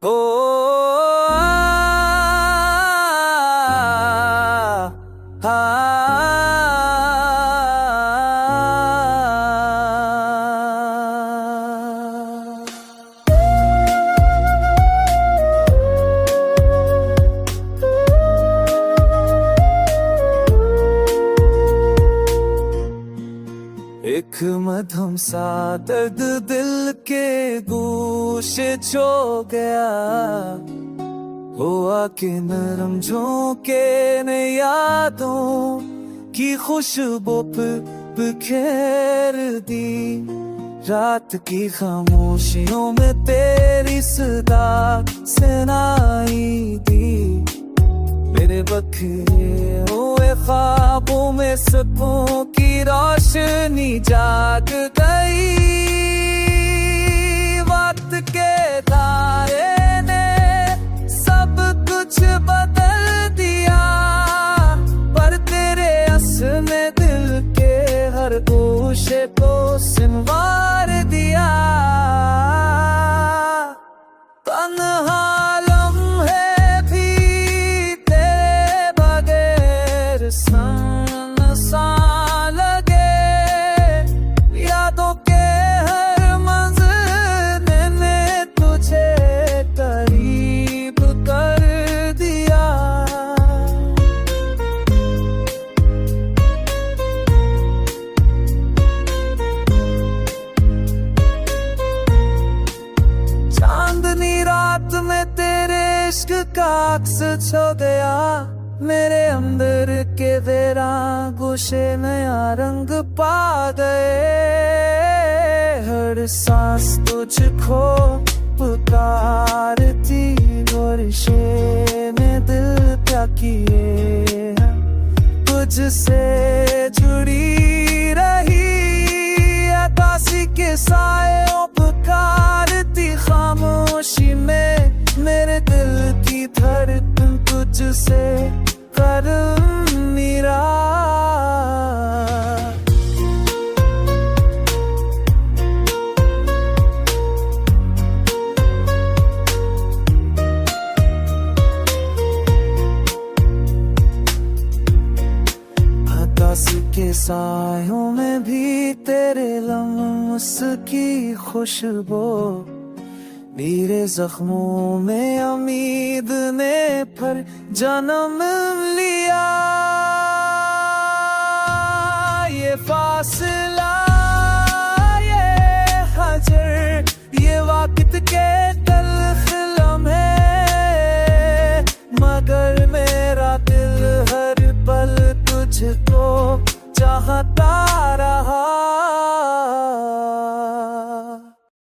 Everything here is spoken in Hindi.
हो एक मधुम सा दर्द दिल के गूशे छो गया, हुआ के नरम झोंके ने यादों की खुशबू बिखेर दी। रात की खामोशियों में तेरी सदा सुनाई दी। मेरे बखरे हुए ख्वाबों में सपनों की रोशनी जाग गई। वक्त के तारे ने सब कुछ बदल दिया, पर तेरे असर ने दिल के हर गोशे को सिंवार दिया। तन्हा लम्हे भी तेरे बगैर सा लगे। यादों के हर मंज़िल ने तुझे करीब कर दिया। चांदनी रात में तेरे इश्क का अक्स छो गया। मेरे अंदर के तेरा गुस्से नया रंग पा गए। हर सांस तुझको पुकारती और शे में दिल क्या किए तुझसे जुड़ी रही। आकाशी के सायों पुकारती खामोशी में मेरे दिल की धड़कन तुझसे कर मेरा। आकाश के सायों में भी तेरे लम्स की खुशबू। मेरे जख्मों में उम्मीद ने फिर जन्म लिया। ये फासला, ये हजर, ये वक्त के तल्ख लम्हे, मगर मेरा दिल हर पल तुझको चाहता